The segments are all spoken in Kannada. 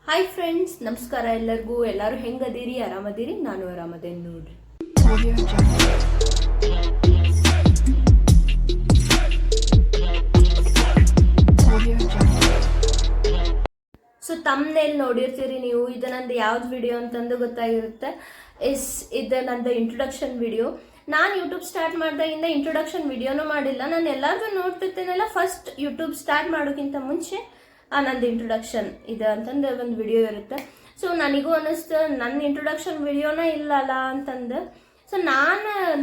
ಹಾಯ್ ಫ್ರೆಂಡ್ಸ್, ನಮಸ್ಕಾರ ಎಲ್ಲರಿಗೂ. ಎಲ್ಲರೂ ಹೆಂಗದೀರಿ? ಆರಾಮದೀರಿ? ನಾನು ಆರಾಮದೇನಿ ನೋಡ್ರಿ. ಸೊ ತಮ್ನೇಲ್ ನೋಡಿರ್ತೀರಿ ನೀವು. ಇದು ನಂದು ಯಾವ್ದು ವಿಡಿಯೋ ಅಂತಂದು ಗೊತ್ತಾಗಿರುತ್ತೆ. ಇದು ನಂದು ಇಂಟ್ರೊಡಕ್ಷನ್ ವಿಡಿಯೋ. ನಾನು ಯೂಟ್ಯೂಬ್ ಸ್ಟಾರ್ಟ್ ಮಾಡಿದಾಗಿಂದ ಇಂಟ್ರೊಡಕ್ಷನ್ ವಿಡಿಯೋನೂ ಮಾಡಿಲ್ಲ. ನಾನು ಎಲ್ಲಾದ್ರೂ ನೋಡ್ತಿರ್ತೇನೆಲ್ಲ ಫಸ್ಟ್ ಯೂಟ್ಯೂಬ್ ಸ್ಟಾರ್ಟ್ ಮಾಡೋಕ್ಕಿಂತ ಮುಂಚೆ ನಂದು ಇಂಟ್ರೊಡಕ್ಷನ್ ಇದೆ ಅಂತಂದು ಒಂದು ವಿಡಿಯೋ ಇರುತ್ತೆ. ಸೊ ನನಗೂ ಅನ್ನಿಸ್ತು ನನ್ನ ಇಂಟ್ರೊಡಕ್ಷನ್ ವಿಡಿಯೋನ ಇಲ್ಲಲ್ಲ ಅಂತಂದು. ಸೊ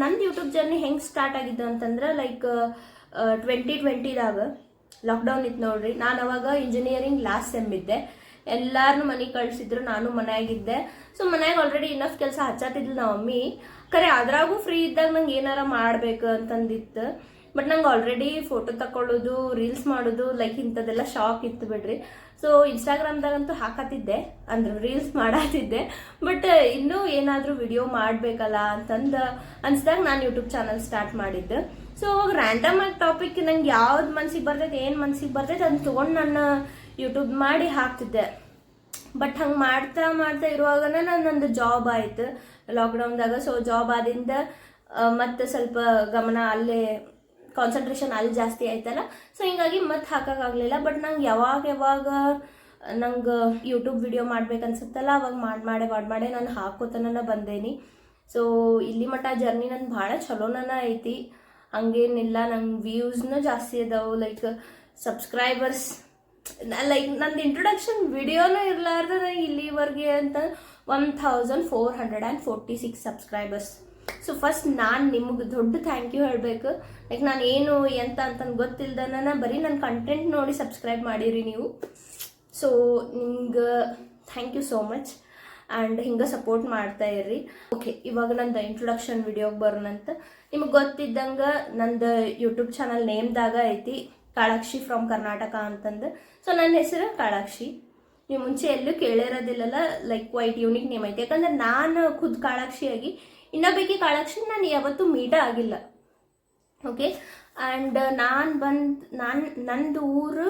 ನಂದು ಯೂಟ್ಯೂಬ್ ಜರ್ನಿ ಹೆಂಗೆ ಸ್ಟಾರ್ಟ್ ಆಗಿದ್ದು ಅಂತಂದ್ರೆ ಲೈಕ್ 2020ದಾಗ ಲಾಕ್ಡೌನ್ ಇತ್ತು ನೋಡ್ರಿ. ನಾನು ಅವಾಗ ಇಂಜಿನಿಯರಿಂಗ್ ಲಾಸ್ಟ್ ಸೆಮ್ ಇದ್ದೆ. ಎಲ್ಲಾರನ್ನೂ ಮನೆಗೆ ಕಳಿಸಿದ್ರು, ನಾನು ಮನೆಯಾಗಿದ್ದೆ. ಸೊ ಮನ್ಯಾಗ ಆಲ್ರೆಡಿ ಇನ್ನಷ್ಟು ಕೆಲಸ ಹಚ್ಚತ್ತಿದ್ಲು ನಮ್ಮ ಮಮ್ಮಿ. ಖರೆ ಅದ್ರಾಗೂ ಫ್ರೀ ಇದ್ದಾಗ ನಂಗೆ ಏನಾರ ಮಾಡ್ಬೇಕು ಅಂತಂದಿತ್ತು. ಬಟ್ ನಂಗೆ ಆಲ್ರೆಡಿ ಫೋಟೋ ತಗೊಳ್ಳೋದು, ರೀಲ್ಸ್ ಮಾಡೋದು ಲೈಕ್ ಇಂಥದ್ದೆಲ್ಲ ಶಾಕ್ ಇತ್ತು ಬಿಡ್ರಿ. ಸೊ ಇನ್ಸ್ಟಾಗ್ರಾಮ್ದಾಗಂತೂ ಹಾಕತ್ತಿದ್ದೆ, ಅಂದ್ರೆ ರೀಲ್ಸ್ ಮಾಡತ್ತಿದ್ದೆ. ಬಟ್ ಇನ್ನೂ ಏನಾದರೂ ವಿಡಿಯೋ ಮಾಡಬೇಕಲ್ಲ ಅಂತಂದು ಅನ್ಸ್ದಾಗ ನಾನು ಯೂಟ್ಯೂಬ್ ಚಾನಲ್ ಸ್ಟಾರ್ಟ್ ಮಾಡಿದ್ದೆ. ಸೊ ಅವಾಗ ರ್ಯಾಂಡಮ್ ಆಗಿ ಟಾಪಿಕ್ ನಂಗೆ ಯಾವ್ದು ಮನ್ಸಿಗೆ ಬರ್ತೈತೆ, ಏನು ಮನ್ಸಿಗೆ ಬರ್ತೈತೆ ಅದನ್ನ ತೊಗೊಂಡು ನಾನು ಯೂಟ್ಯೂಬ್ ಮಾಡಿ ಹಾಕ್ತಿದ್ದೆ. ಬಟ್ ಹಂಗೆ ಮಾಡ್ತಾ ಮಾಡ್ತಾ ಇರುವಾಗನೇ ನಂದು ಜಾಬ್ ಆಯ್ತು ಲಾಕ್ಡೌನ್ದಾಗ. ಸೊ ಜಾಬ್ ಆದಿಂದ ಮತ್ತೆ ಸ್ವಲ್ಪ ಗಮನ ಅಲ್ಲೇ, ಕಾನ್ಸಂಟ್ರೇಷನ್ ಅಲ್ಲಿ ಜಾಸ್ತಿ ಆಯ್ತಲ್ಲ. ಸೊ ಹಿಂಗಾಗಿ ಮತ್ತೆ ಹಾಕೋಕ್ಕಾಗಲಿಲ್ಲ. ಬಟ್ ನಂಗೆ ಯಾವಾಗ ನಂಗೆ ಯೂಟ್ಯೂಬ್ ವಿಡಿಯೋ ಮಾಡ್ಬೇಕನ್ಸುತ್ತಲ್ಲ ಅವಾಗ ಮಾಡೇ ನಾನು ಹಾಕೋತನ ಬಂದೇನಿ. ಸೊ ಇಲ್ಲಿ ಮಟ್ಟ ಜರ್ನಿ ನನ್ನ ಭಾಳ ಚಲೋನ ಐತಿ, ಹಂಗೇನಿಲ್ಲ. ನಂಗೆ ವ್ಯೂಸ್ನೂ ಜಾಸ್ತಿ ಅದಾವು, ಲೈಕ್ ಸಬ್ಸ್ಕ್ರೈಬರ್ಸ್ ಲೈಕ್ ನಂದು ಇಂಟ್ರೊಡಕ್ಷನ್ ವಿಡಿಯೋನೂ ಇರಲಾರ್ದ ಇಲ್ಲಿವರೆಗೆ ಅಂತ 1446 ಸಬ್ಸ್ಕ್ರೈಬರ್ಸ್. ಸೊ ಫಸ್ಟ್ ನಾನು ನಿಮಗೆ ದೊಡ್ಡ ಥ್ಯಾಂಕ್ ಯು ಹೇಳಬೇಕು. ಲೈಕ್ ನಾನು ಏನು ಎಂತ ಅಂತಂದು ಗೊತ್ತಿಲ್ದನ ಬರೀ ನನ್ನ ಕಂಟೆಂಟ್ ನೋಡಿ ಸಬ್ಸ್ಕ್ರೈಬ್ ಮಾಡಿರಿ ನೀವು. ಸೊ ನಿಮ್ಗೆ thank you so much. And ಹಿಂಗೆ ಸಪೋರ್ಟ್ ಮಾಡ್ತಾ ಇರ್ರಿ. ಓಕೆ, ಇವಾಗ ನಂದು ಇಂಟ್ರೊಡಕ್ಷನ್ ವಿಡಿಯೋಗೆ ಬರೋಣಂತ. ನಿಮಗೆ ಗೊತ್ತಿದ್ದಂಗೆ ನಂದು ಯೂಟ್ಯೂಬ್ ಚಾನಲ್ ನೇಮ್ದಾಗ ಐತಿ ಕಾಳಾಕ್ಷಿ ಫ್ರಮ್ ಕರ್ನಾಟಕ ಅಂತಂದು. ಸೊ ನನ್ನ ಹೆಸರು ಕಾಳಾಕ್ಷಿ. ನೀವು ಮುಂಚೆ ಎಲ್ಲೂ ಕೇಳಿರೋದಿಲ್ಲಲ್ಲ, ಲೈಕ್ ವೈಟ್ ಯೂನಿಕ್ ನೇಮ್ ಐತಿ. ಯಾಕಂದ್ರೆ ನಾನು ಖುದ್ ಕಾಳಾಕ್ಷಿಯಾಗಿ ಇನ್ನೊಬ್ಬಾಕಿ ಕಾಳಾಕ್ಷಿ ನಾನು ಯಾವತ್ತೂ ಮೀಟ ಆಗಿಲ್ಲ. ಓಕೆ, ಆ್ಯಂಡ್ ನಂದು ಊರು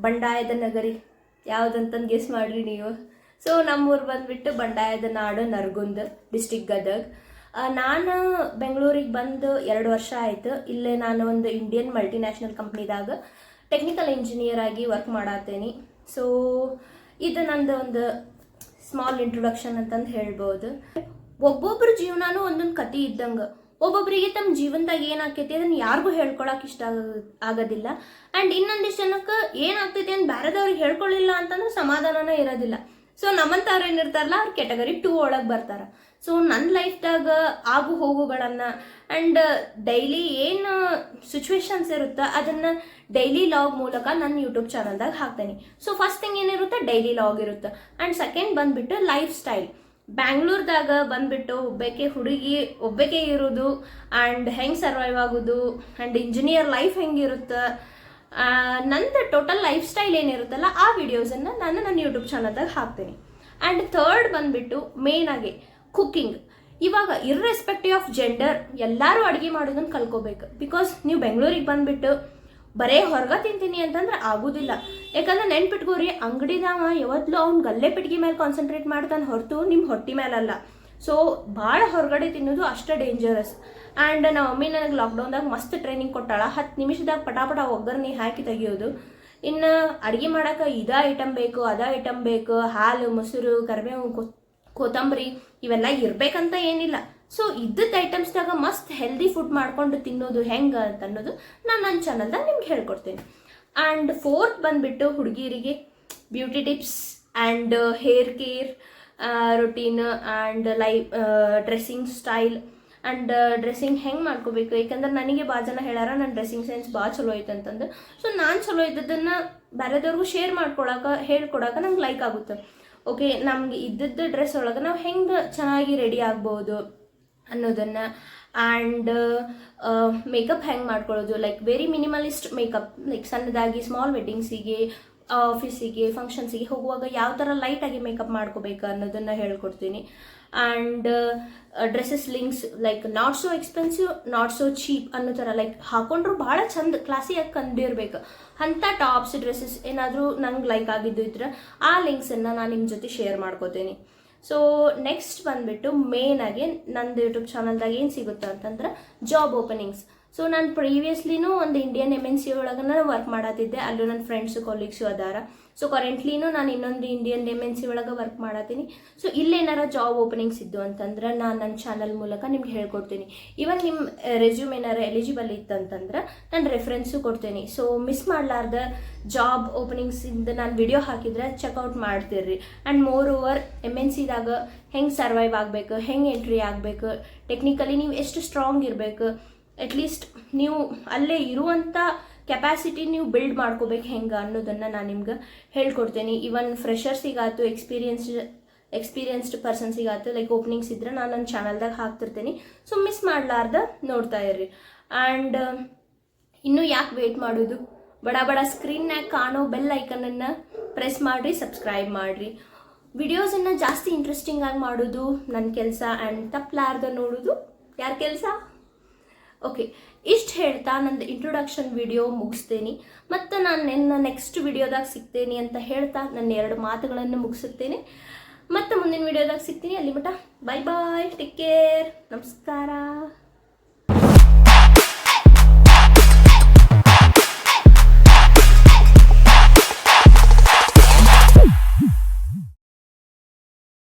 ಬಂಡಾಯದ ನಗರಿ. ಯಾವುದಂತಂದು ಗೆಸ್ ಮಾಡಿರಿ ನೀವು. ಸೊ ನಮ್ಮೂರು ಬಂದುಬಿಟ್ಟು ಬಂಡಾಯದ ನಾಡು, ನರಗುಂದ, ಡಿಸ್ಟಿಕ್ ಗದಗ್. ನಾನು ಬೆಂಗಳೂರಿಗೆ ಬಂದು 2 ವರ್ಷ ಆಯಿತು. ಇಲ್ಲೇ ನಾನು ಒಂದು ಇಂಡಿಯನ್ ಮಲ್ಟಿನ್ಯಾಷನಲ್ ಕಂಪ್ನಿದಾಗ ಟೆಕ್ನಿಕಲ್ ಇಂಜಿನಿಯರ್ ಆಗಿ ವರ್ಕ್ ಮಾಡತ್ತೇನೆ. ಸೊ ಇದು ನಂದು ಒಂದು ಸ್ಮಾಲ್ ಇಂಟ್ರೊಡಕ್ಷನ್ ಅಂತಂದು ಹೇಳ್ಬೋದು. ಒಬ್ಬೊಬ್ಬರ ಜೀವನನೂ ಒಂದೊಂದು ಕತೆ ಇದ್ದಂಗೆ. ಒಬ್ಬೊಬ್ಬರಿಗೆ ತಮ್ಮ ಜೀವನದಾಗ ಏನಾಗ್ತೈತಿ ಅದನ್ನು ಯಾರಿಗೂ ಹೇಳ್ಕೊಳಕ್ಕೆ ಇಷ್ಟ ಆಗೋದಿಲ್ಲ. ಆ್ಯಂಡ್ ಇನ್ನೊಂದಿಷ್ಟು ಜನಕ್ಕೆ ಏನಾಗ್ತೈತಿ ಅಂತ ಬೇರೆದವ್ರಿಗೆ ಹೇಳ್ಕೊಳ್ಳಿಲ್ಲ ಅಂತಂದ್ರೆ ಸಮಾಧಾನನೇ ಇರೋದಿಲ್ಲ. ಸೊ ನಮ್ಮಂಥವ್ರು ಏನಿರ್ತಾರಲ್ಲ ಅವ್ರು ಕ್ಯಾಟಗರಿ 2 ಒಳಗೆ ಬರ್ತಾರೆ. ಸೊ ನನ್ನ ಲೈಫ್ದಾಗ ಆಗು ಹೋಗುಗಳನ್ನು ಆ್ಯಂಡ್ ಡೈಲಿ ಏನು ಸಿಚುವೇಶನ್ಸ್ ಇರುತ್ತೋ ಅದನ್ನು ಡೈಲಿ ಲಾಗ್ ಮೂಲಕ ನನ್ನ ಯೂಟ್ಯೂಬ್ ಚಾನಲ್ದಾಗ ಹಾಕ್ತೇನೆ. ಸೊ ಫಸ್ಟ್ ಥಿಂಗ್ ಏನಿರುತ್ತೆ, ಡೈಲಿ ಲಾಗ್ ಇರುತ್ತೆ. ಆ್ಯಂಡ್ ಸೆಕೆಂಡ್ ಬಂದುಬಿಟ್ಟು ಲೈಫ್ ಸ್ಟೈಲ್. ಬ್ಯಾಂಗ್ಳೂರ್ದಾಗ ಬಂದುಬಿಟ್ಟು ಒಬ್ಬಾಕೆ ಇರೋದು ಆ್ಯಂಡ್ ಹೆಂಗೆ ಸರ್ವೈವ್ ಆಗೋದು ಆ್ಯಂಡ್ ಇಂಜಿನಿಯರ್ ಲೈಫ್ ಹೆಂಗಿರುತ್ತೆ, ನಂದು ಟೋಟಲ್ ಲೈಫ್ ಸ್ಟೈಲ್ ಏನಿರುತ್ತಲ್ಲ ಆ ವಿಡಿಯೋಸನ್ನು ನಾನು ನನ್ನ ಯೂಟ್ಯೂಬ್ ಚಾನಲ್ದಾಗ ಹಾಕ್ತೀನಿ. ಆ್ಯಂಡ್ ಥರ್ಡ್ ಬಂದುಬಿಟ್ಟು ಮೇನಾಗಿ ಕುಕ್ಕಿಂಗ್. ಇವಾಗ ಇರ್ರೆಸ್ಪೆಕ್ಟಿವ್ ಆಫ್ ಜೆಂಡರ್ ಎಲ್ಲರೂ ಅಡುಗೆ ಮಾಡೋದನ್ನು ಕಲ್ಕೋಬೇಕು. ಬಿಕಾಸ್ ನೀವು ಬೆಂಗಳೂರಿಗೆ ಬಂದುಬಿಟ್ಟು ಬರೇ ಹೊರಗೆ ತಿಂತೀನಿ ಅಂತಂದ್ರೆ ಆಗೋದಿಲ್ಲ. ಯಾಕಂದ್ರೆ ನೆನ್ಪಿಟ್ಕೋರಿ, ಅಂಗಡಿದಾವ ಯಾವತ್ತೂ ಅವ್ನು ಗಲ್ಲೆ ಪೆಟ್ಟಿಗೆ ಮೇಲೆ ಕಾನ್ಸಂಟ್ರೇಟ್ ಮಾಡ್ತಾನೆ ಹೊರತು ನಿಮ್ಮ ಹೊಟ್ಟೆ ಮೇಲಲ್ಲ. ಸೊ ಭಾಳ ಹೊರಗಡೆ ತಿನ್ನೋದು ಅಷ್ಟೇ ಡೇಂಜರಸ್. ಆ್ಯಂಡ್ ನಮ್ಮ ಮಮ್ಮಿ ನನಗೆ ಲಾಕ್ಡೌನ್ದಾಗ ಮಸ್ತ್ ಟ್ರೈನಿಂಗ್ ಕೊಟ್ಟಾಳ. 10 ನಿಮಿಷದಾಗ ಪಟಾಪಟ ಒಗ್ಗರಣೆ ಹಾಕಿ ತೆಗಿಯೋದು. ಇನ್ನು ಅಡುಗೆ ಮಾಡೋಕೆ ಇದೇ ಐಟಮ್ ಬೇಕು, ಅದೇ ಐಟಮ್ ಬೇಕು, ಹಾಲು, ಮೊಸರು, ಕರಿಬೇವು, ಕೊತ್ತಂಬರಿ ಇವೆಲ್ಲ ಇರಬೇಕಂತ ಏನಿಲ್ಲ. ಸೊ ಇದ್ದದ್ದು ಐಟಮ್ಸ್ದಾಗ ಮಸ್ತ್ ಹೆಲ್ದಿ ಫುಡ್ ಮಾಡ್ಕೊಂಡು ತಿನ್ನೋದು ಹೆಂಗೆ ಅಂತ ಅನ್ನೋದು ನಾನು ನನ್ನ ಚಾನಲ್ದಾಗ ನಿಮ್ಗೆ ಹೇಳ್ಕೊಡ್ತೀನಿ. ಆ್ಯಂಡ್ ಫೋರ್ತ್ ಬಂದುಬಿಟ್ಟು ಹುಡುಗಿಯರಿಗೆ beauty tips and hair care routine and dressing style and dressing ಹೆಂಗೆ ಮಾಡ್ಕೋಬೇಕು. ಯಾಕಂದ್ರೆ ನನಗೆ ಭಾಳ ಜನ ಹೇಳಾರ ನನ್ನ ಡ್ರೆಸ್ಸಿಂಗ್ ಸೆನ್ಸ್ ಭಾಳ ಚಲೋ ಐತೆ ಅಂತಂದು. ಸೊ ನಾನು ಚಲೋ ಇದ್ದದನ್ನು ಬೇರೆದವ್ರಿಗೂ ಶೇರ್ ಹೇಳ್ಕೊಡಕ್ಕೆ ನಂಗೆ ಲೈಕ್ ಆಗುತ್ತೆ. ಓಕೆ, ನಮ್ಗೆ ಇದ್ದದ್ದು ಡ್ರೆಸ್ ಒಳಗೆ ನಾವು ಹೆಂಗೆ ಚೆನ್ನಾಗಿ ರೆಡಿ ಆಗ್ಬೋದು ಅನ್ನೋದನ್ನು. ಆ್ಯಂಡ್ ಮೇಕಪ್ ಹೆಂಗೆ ಮಾಡ್ಕೊಳ್ಳೋದು, like very minimalist makeup, like ಸಣ್ಣದಾಗಿ ಸ್ಮಾಲ್ ವೆಡ್ಡಿಂಗ್ಸಿಗೆ ಆಫೀಸಿಗೆ ಫಂಕ್ಷನ್ಸಿಗೆ ಹೋಗುವಾಗ ಯಾವ ಥರ ಲೈಟಾಗಿ ಮೇಕಪ್ ಮಾಡ್ಕೋಬೇಕು ಅನ್ನೋದನ್ನು ಹೇಳ್ಕೊಡ್ತೀನಿ. And dresses links like not so expensive not so cheap ಅನ್ನೋ ಥರ, ಲೈಕ್ ಹಾಕೊಂಡ್ರು ಭಾಳ ಚಂದ ಕ್ಲಾಸಿಯಾಗಿ ಕಂಡಿರ್ಬೇಕು ಅಂಥ ಟಾಪ್ಸ್ ಡ್ರೆಸ್ಸಸ್ ಏನಾದರೂ ನಂಗೆ ಲೈಕ್ ಆಗಿದ್ದು ಇದ್ರೆ ಆ ಲಿಂಕ್ಸನ್ನು ನಾನು ನಿಮ್ಮ ಜೊತೆ ಶೇರ್ ಮಾಡ್ಕೋತೀನಿ. ಸೊ ನೆಕ್ಸ್ಟ್ ಬಂದುಬಿಟ್ಟು ಮೇಯ್ನಾಗಿ ನಂದು ಯೂಟ್ಯೂಬ್ ಚಾನಲ್ದಾಗ ಏನು ಸಿಗುತ್ತೆ ಅಂತಂದ್ರೆ ಜಾಬ್ ಓಪನಿಂಗ್ಸ್. ಸೊ ನಾನು ಪ್ರೀವಿಯಸ್ಲಿನೂ ಒಂದು ಇಂಡಿಯನ್ MNC ಒಳಗನ ವರ್ಕ್ ಮಾಡತ್ತಿದ್ದೆ, ಅಲ್ಲೂ ನನ್ನ ಫ್ರೆಂಡ್ಸು ಕೊಲೀಗ್ಸು ಅದಾರ. ಸೊ ಕರೆಂಟ್ಲಿನೂ ನಾನು ಇನ್ನೊಂದು ಇಂಡಿಯನ್ MNC ಒಳಗೆ ವರ್ಕ್ ಮಾಡತ್ತೀನಿ. ಸೊ ಇಲ್ಲೇನಾರ ಜಾಬ್ ಓಪನಿಂಗ್ಸ್ ಇದ್ದು ಅಂತಂದ್ರೆ ನಾನು ನನ್ನ ಚಾನಲ್ ಮೂಲಕ ನಿಮ್ಗೆ ಹೇಳ್ಕೊಡ್ತೀನಿ. ಇವನ್ ನಿಮ್ಮ ರೆಸ್ಯೂಮ್ ಏನಾರ ಎಲಿಜಿಬಲ್ ಇತ್ತಂತಂದ್ರೆ ನಾನು ರೆಫರೆನ್ಸು ಕೊಡ್ತೀನಿ. ಸೊ ಮಿಸ್ ಮಾಡಲಾರ್ದ ಜಾಬ್ ಓಪನಿಂಗ್ಸಿಂದ ನಾನು ವಿಡಿಯೋ ಹಾಕಿದ್ರೆ ಚೆಕ್ಔಟ್ ಮಾಡ್ತೀರಿ. ಆ್ಯಂಡ್ ಮೋರ್ ಓವರ್ MNCದಾಗ ಹೆಂಗೆ ಸರ್ವೈವ್ ಆಗಬೇಕು, ಹೆಂಗೆ ಎಂಟ್ರಿ ಆಗಬೇಕು, ಟೆಕ್ನಿಕಲಿ ನೀವು ಎಷ್ಟು ಸ್ಟ್ರಾಂಗ್ ಇರಬೇಕು, ಅಟ್ಲೀಸ್ಟ್ ನೀವು ಅಲ್ಲೇ ಇರುವಂಥ ಕೆಪಾಸಿಟಿ ನೀವು ಬಿಲ್ಡ್ ಮಾಡ್ಕೋಬೇಕು ಹೆಂಗೆ ಅನ್ನೋದನ್ನು ನಾನು ನಿಮ್ಗೆ ಹೇಳ್ಕೊಡ್ತೀನಿ. ಇವನ್ ಫ್ರೆಷರ್ಸಿಗಾಯ್ತು ಎಕ್ಸ್ಪೀರಿಯನ್ಸ್ಡ್ ಪರ್ಸನ್ಸಿಗಾಯ್ತು ಲೈಕ್ ಓಪನಿಂಗ್ಸ್ ಇದ್ರೆ ನಾನು ನನ್ನ ಚಾನಲ್ದಾಗ ಹಾಕ್ತಿರ್ತೀನಿ. ಸೊ ಮಿಸ್ ಮಾಡಲಾರ್ದ ನೋಡ್ತಾ ಇರ್ರಿ. ಆ್ಯಂಡ್ ಇನ್ನೂ ಯಾಕೆ ವೇಟ್ ಮಾಡೋದು, ಬಡ ಸ್ಕ್ರೀನ್ನಾಗ ಕಾಣೋ ಬೆಲ್ ಐಕನನ್ನು ಪ್ರೆಸ್ ಮಾಡಿರಿ, ಸಬ್ಸ್ಕ್ರೈಬ್ ಮಾಡಿರಿ. ವಿಡಿಯೋಸನ್ನು ಜಾಸ್ತಿ ಇಂಟ್ರೆಸ್ಟಿಂಗ್ ಆಗಿ ಮಾಡೋದು ನನ್ನ ಕೆಲಸ, ಆ್ಯಂಡ್ ತಪ್ಪಲಾರ್ದ ನೋಡೋದು ಯಾರ ಕೆಲಸ. ಓಕೆ, ಇಷ್ಟು ಹೇಳ್ತಾ ನಂದು ಇಂಟ್ರೊಡಕ್ಷನ್ ವಿಡಿಯೋ ಮುಗಿಸ್ತೇನೆ. ಮತ್ತು ನಾನು ನನ್ನ ನೆಕ್ಸ್ಟ್ ವಿಡಿಯೋದಾಗ ಸಿಗ್ತೇನೆ ಅಂತ ಹೇಳ್ತಾ ನನ್ನ 2 ಮಾತುಗಳನ್ನು ಮುಗಿಸುತ್ತೇನೆ. ಮತ್ತು ಮುಂದಿನ ವಿಡಿಯೋದಾಗ ಸಿಗ್ತೀನಿ. ಅಲ್ಲಿ ಮಟ್ಟ ಬೈ ಬಾಯ್, ಟೇಕ್ ಕೇರ್, ನಮಸ್ಕಾರ.